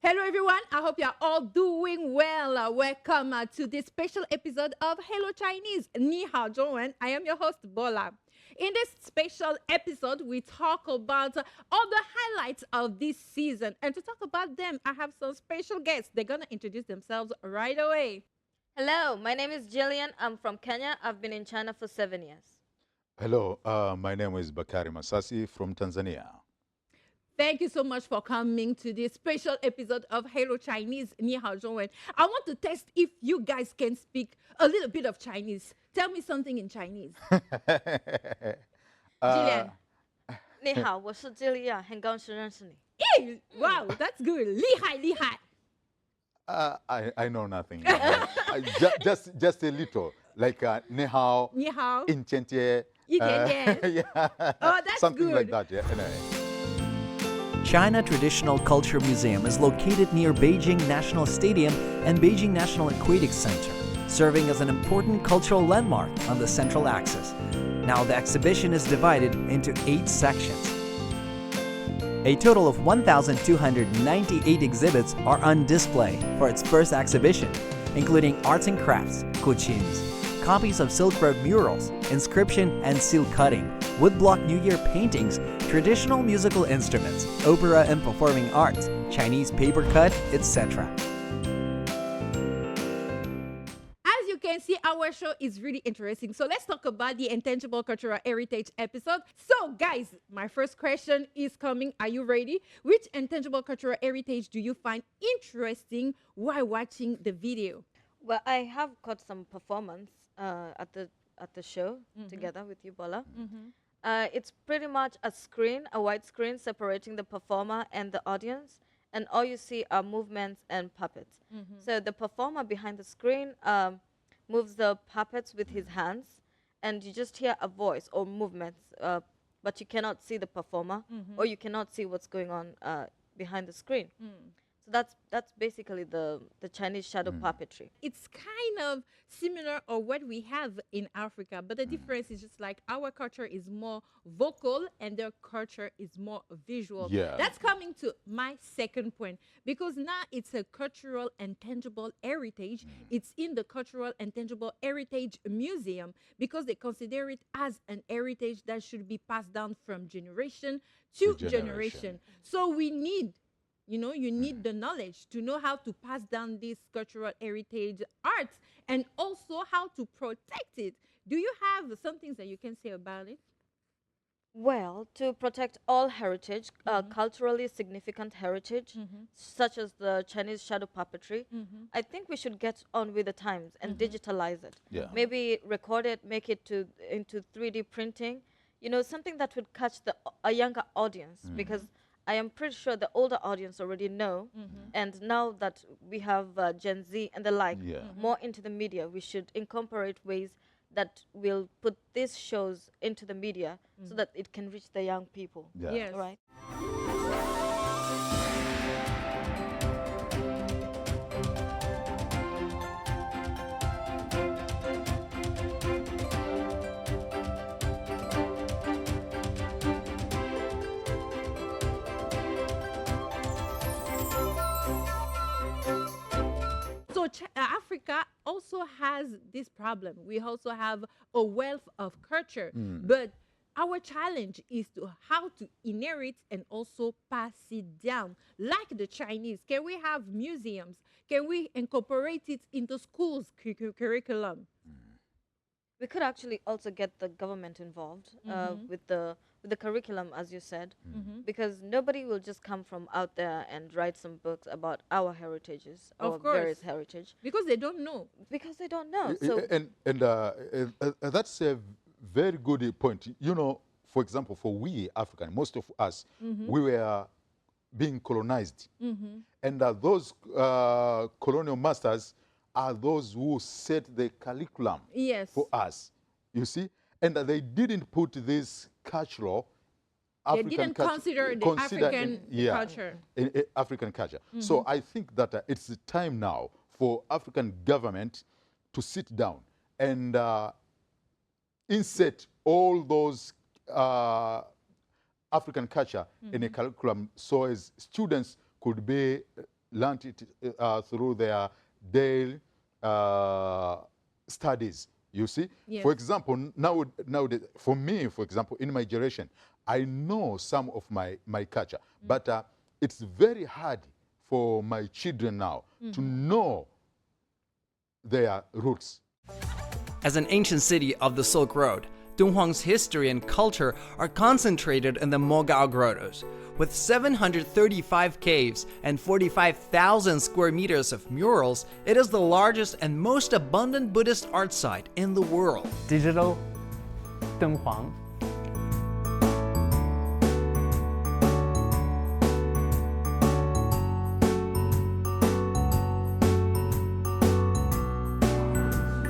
Hello, everyone. I hope you're all doing well. Welcome to this special episode of Hello Chinese, Ni Hao Zhongwen. I am your host, Bola. In this special episode, we talk about all the highlights of this season. And to talk about them, I have some special guests. They're going to introduce themselves right away. Hello, my name is Jillian. I'm from Kenya. I've been in China for 7 years. Hello, my name is Bakari Masasi from Tanzania. Thank you so much for coming to this special episode of Hello Chinese, Ni Hao Zhongwen. I want to test if you guys can speak a little bit of Chinese. Tell me something in Chinese. Jillian. 你好，我是 Jillian，很高兴认识你。Hey, wow, that's good. 厉害,厉害. I know nothing. just a little, like ni hao, 你好,in Chentie, 一点点. yeah, Oh, that's something good. like that. Yeah. Anyway. China Traditional Culture Museum is located near Beijing National Stadium and Beijing National Aquatic Center, serving as an important cultural landmark on the Central Axis. Now the exhibition is divided into 8 sections. A total of 1,298 exhibits are on display for its first exhibition, including arts and crafts, kuchins, copies of Silk Road murals, inscription and seal cutting, woodblock New Year paintings, traditional musical instruments, opera and performing arts, Chinese paper cut, etc. As you can see, our show is really interesting. So let's talk about the intangible cultural heritage episode. So guys, my first question is coming. Are you ready? Which intangible cultural heritage do you find interesting while watching the video? Well, I have got some performance at the show together with you, Bola. It's pretty much a screen, a white screen separating the performer and the audience, and all you see are movements and puppets. So the performer behind the screen moves the puppets with his hands, and you just hear a voice or movements, but you cannot see the performer, or you cannot see what's going on behind the screen. So that's basically the Chinese shadow puppetry. It's kind of similar or what we have in Africa, but the difference is just like our culture is more vocal and their culture is more visual. Yeah. That's coming to my second point, because now it's a cultural and tangible heritage. It's in the Cultural and Tangible Heritage Museum because they consider it as an heritage that should be passed down from generation to generation. So we need, you need the knowledge to know how to pass down this cultural heritage arts and also how to protect it. Do you have some things that you can say about it? Well, to protect all heritage, culturally significant heritage, such as the Chinese shadow puppetry, I think we should get on with the times and digitalize it. Yeah. Maybe record it, make it into 3D printing, something that would catch a younger audience, because I am pretty sure the older audience already know, and now that we have Gen Z and the like more into the media, we should incorporate ways that will put these shows into the media so that it can reach the young people. Yeah. Yes. Right? So Africa also has this problem. We also have a wealth of culture, but our challenge is to how to inherit and also pass it down. Like the Chinese, can we have museums? Can we incorporate it into schools curriculum? We could actually also get the government involved with the curriculum, as you said, because nobody will just come from out there and write some books about our heritages, our Of course. various heritage, Because they don't know. because they don't know. So And that's a very good point. For example, for we African, most of us, we were being colonized. And those colonial masters are those who set the curriculum Yes. for us, you see? And they didn't put this cultural They didn't consider the African culture. in African culture. So I think that it's the time now for African government to sit down and insert all those African culture in a curriculum so as students could be learned it through their daily studies. You see, Yes. for example, nowadays, for me, for example, in my generation, I know some of my culture, but it's very hard for my children now to know their roots. As an ancient city of the Silk Road, Dunhuang's history and culture are concentrated in the Mogao grottos. With 735 caves and 45,000 square meters of murals, it is the largest and most abundant Buddhist art site in the world. Digital 灯黄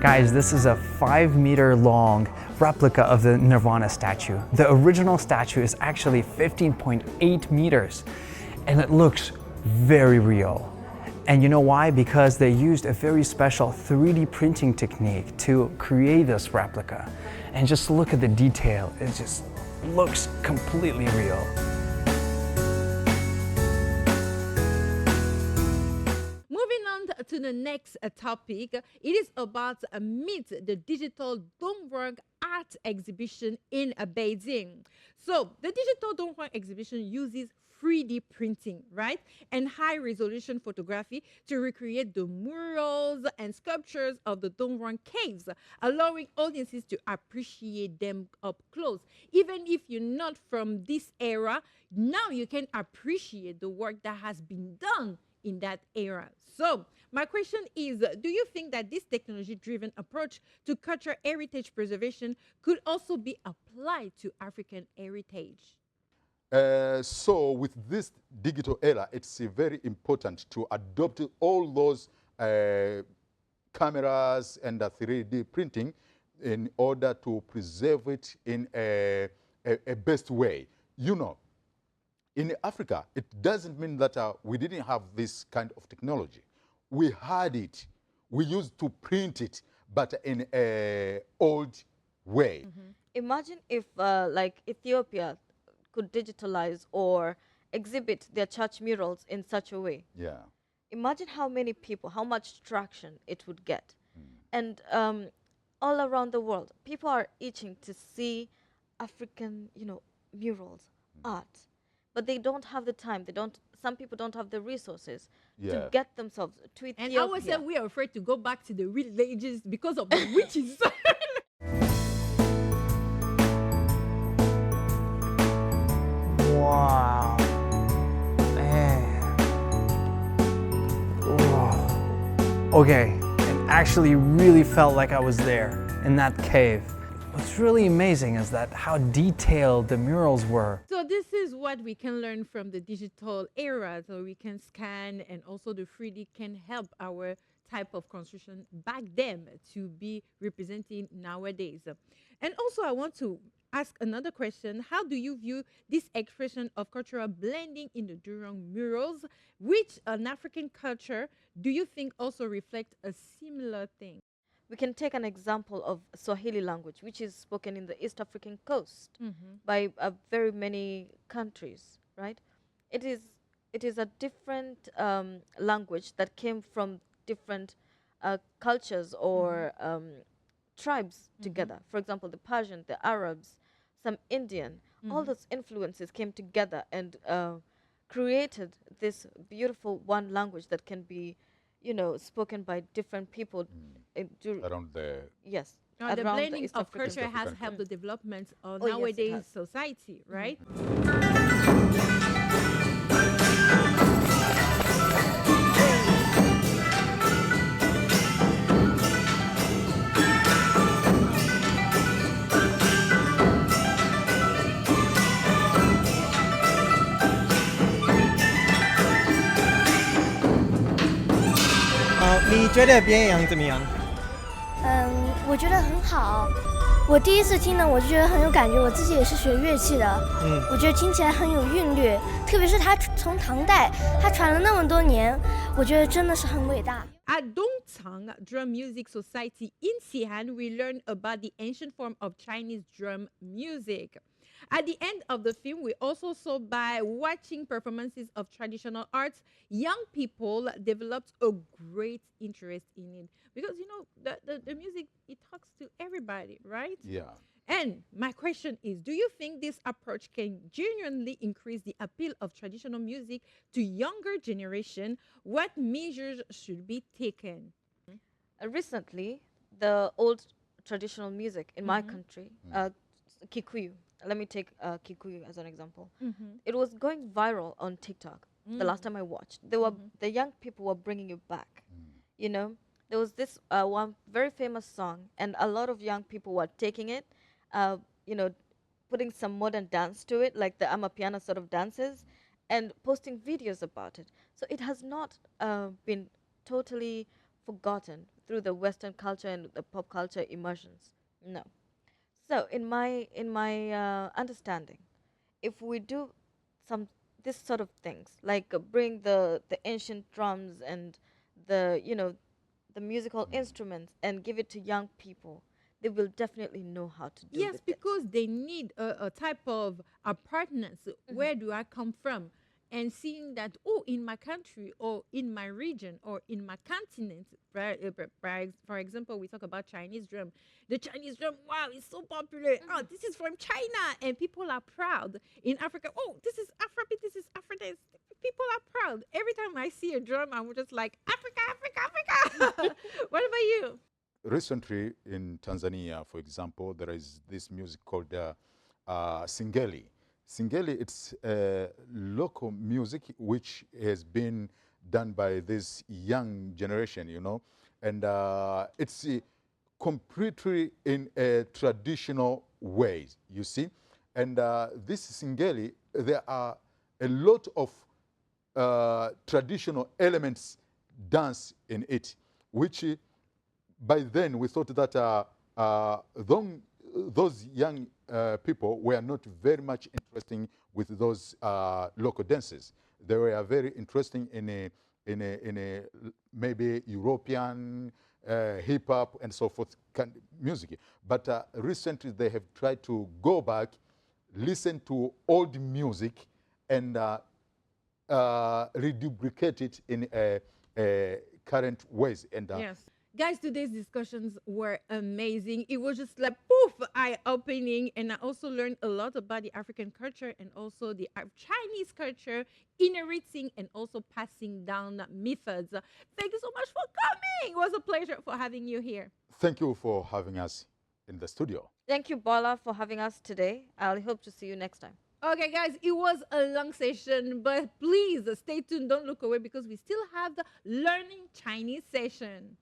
Guys, this is a 5-meter long replica of the Nirvana statue. The original statue is actually 15.8 meters, and it looks very real. And you know why? Because they used a very special 3D printing technique to create this replica. And just look at the detail, it just looks completely real. To the next topic, it is about Meet the Digital Dongwang Art Exhibition in Beijing. So the Digital Dongwang Exhibition uses 3D printing, right, and high-resolution photography to recreate the murals and sculptures of the Dongwang caves, allowing audiences to appreciate them up close. Even if you're not from this era, now you can appreciate the work that has been done in that era. So my question is, do you think that this technology-driven approach to cultural heritage preservation could also be applied to African heritage? So with this digital era, it's very important to adopt all those cameras and 3D printing in order to preserve it in a best way. You know, in Africa, it doesn't mean that we didn't have this kind of technology. We had it. We used to print it, but in an old way. Imagine if like Ethiopia could digitalize or exhibit their church murals in such a way. Yeah. Imagine how many people, how much traction it would get. And all around the world, people are itching to see African, murals, art. But they don't have the time. Some people don't have the resources to get themselves to Ethiopia. And I would say we are afraid to go back to the villages because of the witches. Wow. Man. Whoa. Okay, it actually really felt like I was there in that cave. What's really amazing is that how detailed the murals were. So this is what we can learn from the digital era. So we can scan, and also the 3D can help our type of construction back then to be representing nowadays. And also I want to ask another question. How do you view this expression of cultural blending in the Durang murals, which an African culture do you think also reflect a similar thing? We can take an example of Swahili language, which is spoken in the East African coast by very many countries, right? It is a different language that came from different cultures or tribes together. For example, the Persian, the Arabs, some Indian, all those influences came together and created this beautiful one language that can be, spoken by different people. Around the... Yes. The blending East of African culture has helped the development of Oh, yes, it nowadays has. society, right?你觉得边洋怎么样？我觉得很好。我第一次听呢，我就觉得很有感觉。我自己也是学乐器的，我觉得听起来很有韵律，特别是它从唐代，它传了那么多年，我觉得真的是很伟大。At Dongtang Drum Music Society in Xi'an, we learn about the ancient form of Chinese drum music. At the end of the film, we also saw by watching performances of traditional arts, young people developed a great interest in it. Because, you know, the music, it talks to everybody, right? Yeah. And my question is, do you think this approach can genuinely increase the appeal of traditional music to younger generation? What measures should be taken? Recently, the old traditional music in my country, Kikuyu, let me take Kikuyu as an example. It was going viral on TikTok. The last time I watched, the young people were bringing it back. You know, there was this one very famous song, and a lot of young people were taking it, you know, putting some modern dance to it, like the Amapiano sort of dances, and posting videos about it. So it has not been totally forgotten through the Western culture and the pop culture immersions. No. So in my understanding, if we do some this sort of things, like bring the ancient drums and the musical instruments and give it to young people, they will definitely know how to do Yes, with it. because they need a type of apartness. Where do I come from? And seeing that, oh, in my country or in my region or in my continent, for example, we talk about Chinese drum. The Chinese drum, wow, it's so popular. Oh, this is from China. And people are proud. In Africa, oh, this is Afrobeat, this is Afrodance. People are proud. Every time I see a drum, I'm just like, Africa, Africa, Africa. What about you? Recently in Tanzania, for example, there is this music called Singeli. Singeli, it's local music which has been done by this young generation, you know, and it's completely in a traditional way, you see. And this Singeli, there are a lot of traditional elements dance in it, which by then we thought that those young people were not very much interesting with those local dances. They were very interesting in a maybe European hip hop and so forth kind of music. But recently they have tried to go back, listen to old music, and reduplicate it in current ways. And Yes. Guys, today's discussions were amazing. It was just like poof, eye-opening, and I also learned a lot about the African culture and also the Chinese culture, inheriting and also passing down methods. Thank you so much for coming. It was a pleasure for having you here. thank you for having us in the studio. Thank you, Bola, for having us today. I hope to see you next time. Okay, guys, it was a long session, but please stay tuned. Don't look away because we still have the Learning Chinese session.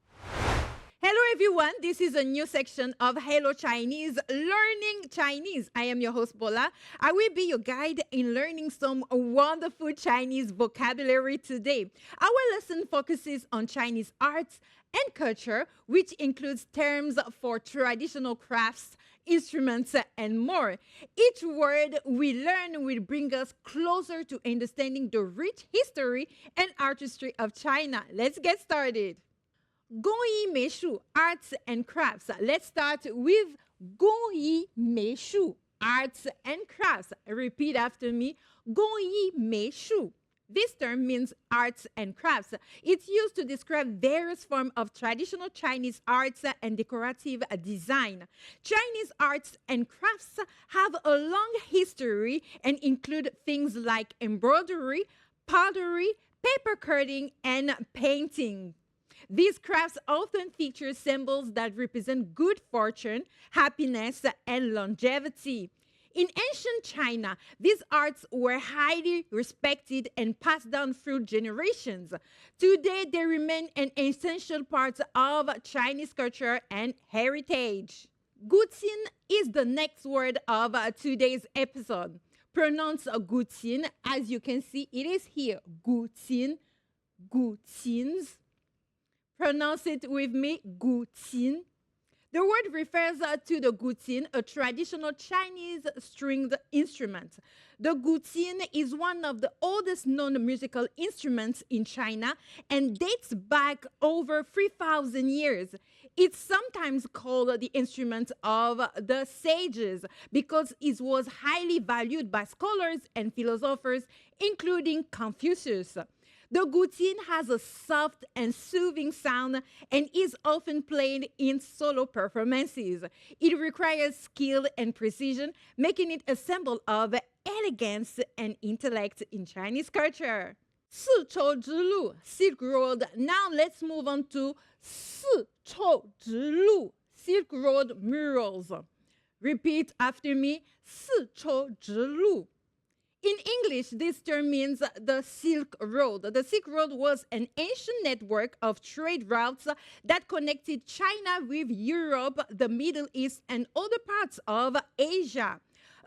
Hello, everyone. This is a new section of Hello Chinese, Learning Chinese. I am your host, Bola. I will be your guide in learning some wonderful Chinese vocabulary today. Our lesson focuses on Chinese arts and culture, which includes terms for traditional crafts, instruments, and more. Each word we learn will bring us closer to understanding the rich history and artistry of China. Let's get started. 工艺美术 arts and crafts. Let's start with 工艺美术 arts and crafts. Repeat after me. 工艺美术. This term means arts and crafts. It's used to describe various forms of traditional Chinese arts and decorative design. Chinese arts and crafts have a long history and include things like embroidery, pottery, paper cutting, and painting. These crafts often feature symbols that represent good fortune, happiness, and longevity. In ancient China, these arts were highly respected and passed down through generations. Today, they remain an essential part of Chinese culture and heritage. Guqin is the next word of today's episode. Pronounce Guqin. As you can see, it is here. Guqin. Guqins. Pronounce it with me, Guqin. The word refers to the guqin, a traditional Chinese stringed instrument. The guqin is one of the oldest known musical instruments in China and dates back over 3,000 years. It's sometimes called the instrument of the sages because it was highly valued by scholars and philosophers, including Confucius. The guqin has a soft and soothing sound and is often played in solo performances. It requires skill and precision, making it a symbol of elegance and intellect in Chinese culture. Sichou Silk Road. Now let's move on to Sichou Silk Road murals. Repeat after me. Sichou. In English, this term means the Silk Road. The Silk Road was an ancient network of trade routes that connected China with Europe, the Middle East, and other parts of Asia.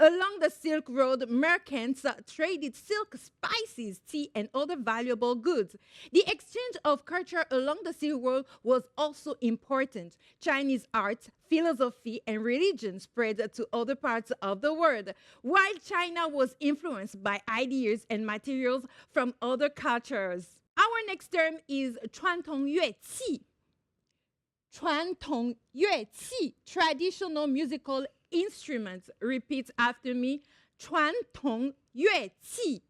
Along the Silk Road, merchants traded silk, spices, tea, and other valuable goods. The exchange of culture along the Silk Road was also important. Chinese art, philosophy, and religion spread to other parts of the world, while China was influenced by ideas and materials from other cultures. Our next term is 传统乐器. 传统乐器, traditional musical instruments. Repeat after me. 传统乐器.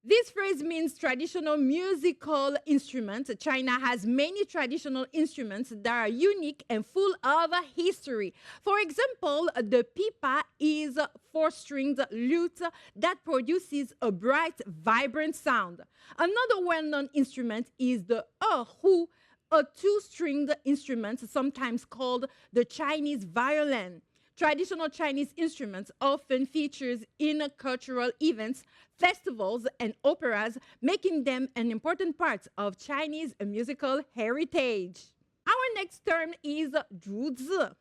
This phrase means traditional musical instruments. China has many traditional instruments that are unique and full of history. For example, the pipa is a four-stringed lute that produces a bright, vibrant sound. Another well-known instrument is the erhu, a two-stringed instrument, sometimes called the Chinese violin. Traditional Chinese instruments often features in cultural events, festivals, and operas, making them an important part of Chinese musical heritage. Our next term is 竹子.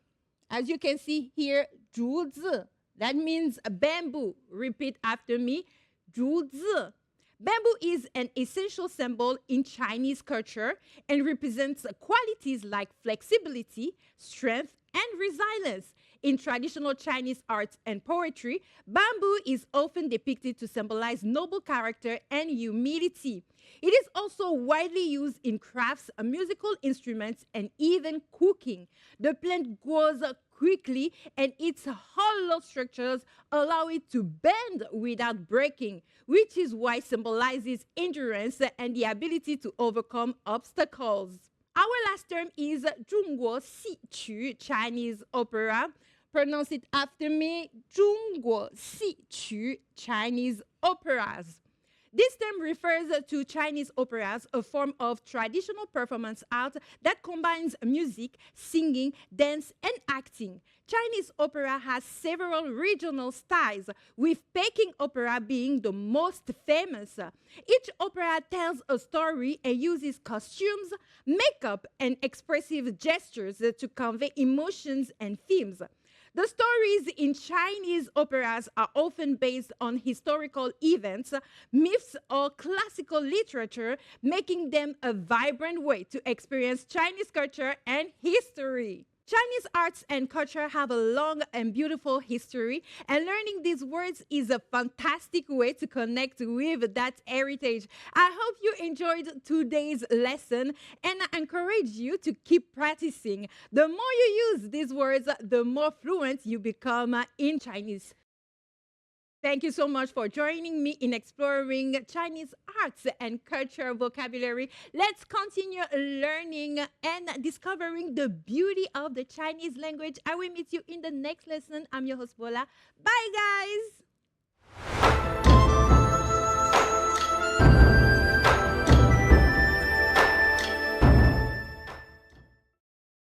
As you can see here, 竹子. That means bamboo. Repeat after me. 竹子. Bamboo is an essential symbol in Chinese culture and represents qualities like flexibility, strength, and resilience. In traditional Chinese art and poetry, bamboo is often depicted to symbolize noble character and humility. It is also widely used in crafts, musical instruments, and even cooking. The plant grows quickly, and its hollow structures allow it to bend without breaking, which is why it symbolizes endurance and the ability to overcome obstacles. Our last term is 中国戏曲, Chinese opera. Pronounce it after me. 中国戏曲, Chinese operas. This term refers to Chinese operas, a form of traditional performance art that combines music, singing, dance, and acting. Chinese opera has several regional styles, with Peking opera being the most famous. Each opera tells a story and uses costumes, makeup, and expressive gestures to convey emotions and themes. The stories in Chinese operas are often based on historical events, myths, or classical literature, making them a vibrant way to experience Chinese culture and history. Chinese arts and culture have a long and beautiful history, and learning these words is a fantastic way to connect with that heritage. I hope you enjoyed today's lesson, and I encourage you to keep practicing. The more you use these words, the more fluent you become in Chinese. Thank you so much for joining me in exploring Chinese arts and culture vocabulary. Let's continue learning and discovering the beauty of the Chinese language. I will meet you in the next lesson. I'm your host, Bola. Bye, guys.